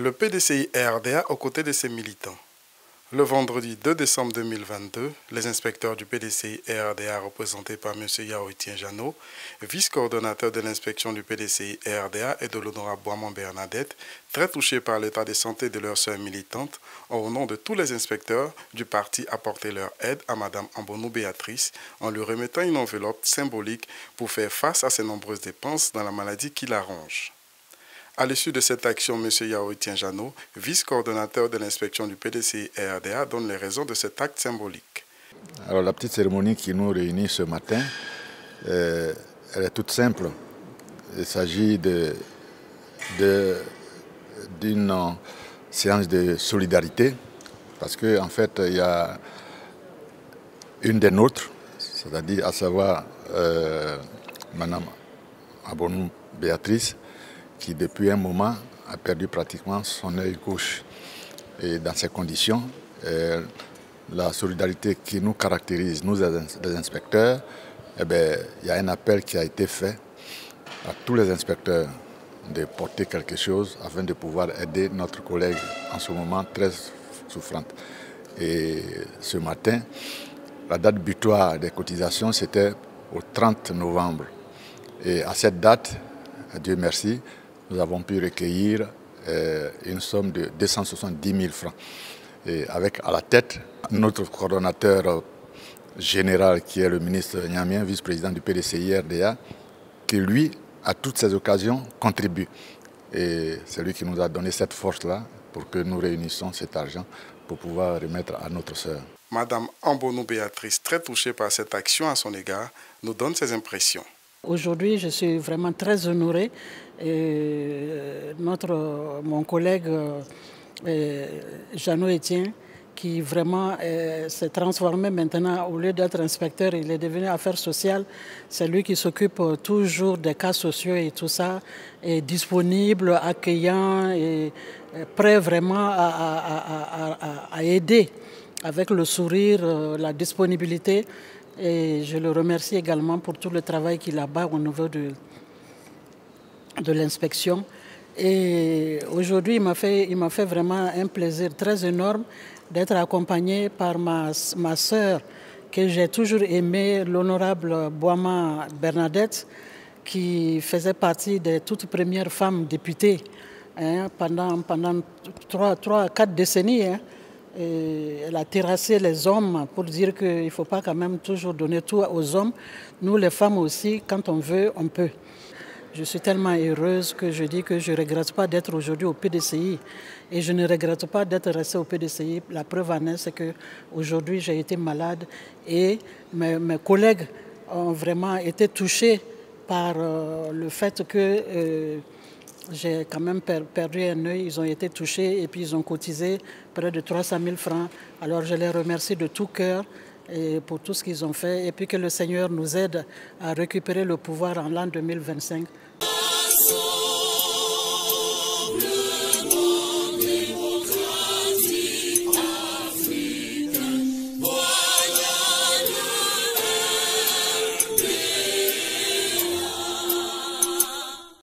Le PDCI RDA aux côtés de ses militants. Le vendredi 2 décembre 2022, les inspecteurs du PDCI RDA représentés par M. Yao-Étienne Janot, vice-coordonnateur de l'inspection du PDCI RDA et de l'honorable Boiman Bernadette, très touchés par l'état de santé de leur sœur militante, ont au nom de tous les inspecteurs du parti apporté leur aide à Mme Ambonou Béatrice en lui remettant une enveloppe symbolique pour faire face à ses nombreuses dépenses dans la maladie qui la ronge. À l'issue de cette action, M. Yao-Étienne Janot, vice-coordonnateur de l'inspection du PDCI RDA, donne les raisons de cet acte symbolique. Alors la petite cérémonie qui nous réunit ce matin, elle est toute simple. Il s'agit d'une séance de solidarité parce qu'en fait, il y a une des nôtres, c'est-à-dire à savoir Mme Ambonou Béatrice, qui depuis un moment a perdu pratiquement son œil gauche. Et dans ces conditions, la solidarité qui nous caractérise, nous les inspecteurs, il y a un appel qui a été fait à tous les inspecteurs de porter quelque chose afin de pouvoir aider notre collègue en ce moment très souffrante. Et ce matin, la date butoir des cotisations, c'était au 30 novembre. Et à cette date, Dieu merci, nous avons pu recueillir une somme de 270 000 francs. Et avec à la tête notre coordonnateur général qui est le ministre Niamien, vice-président du PDCI RDA, qui lui, à toutes ces occasions, contribue. Et c'est lui qui nous a donné cette force-là pour que nous réunissions cet argent pour pouvoir remettre à notre sœur. Madame Ambonou Béatrice, très touchée par cette action à son égard, nous donne ses impressions. Aujourd'hui, je suis vraiment très honorée. Mon collègue Janot Étienne, qui vraiment s'est transformé maintenant, au lieu d'être inspecteur, il est devenu affaires sociales. C'est lui qui s'occupe toujours des cas sociaux et tout ça, est disponible, accueillant et prêt vraiment à aider avec le sourire, la disponibilité. Et je le remercie également pour tout le travail qu'il a au niveau de l'inspection. Et aujourd'hui, il m'a fait vraiment un plaisir très énorme d'être accompagné par ma sœur, que j'ai toujours aimée, l'honorable Boiman Bernadette, qui faisait partie des toutes premières femmes députées pendant 3-4 décennies. Et elle a terrassé les hommes pour dire qu'il ne faut pas quand même toujours donner tout aux hommes. Nous, les femmes aussi, quand on veut, on peut. Je suis tellement heureuse que je dis que je ne regrette pas d'être aujourd'hui au PDCI. Et je ne regrette pas d'être restée au PDCI. La preuve en est, c'est qu'aujourd'hui, j'ai été malade et mes collègues ont vraiment été touchés par le fait que j'ai quand même perdu un œil. Ils ont été touchés et puis ils ont cotisé près de 300 000 francs. Alors je les remercie de tout cœur et pour tout ce qu'ils ont fait. Et puis que le Seigneur nous aide à récupérer le pouvoir en l'an 2025.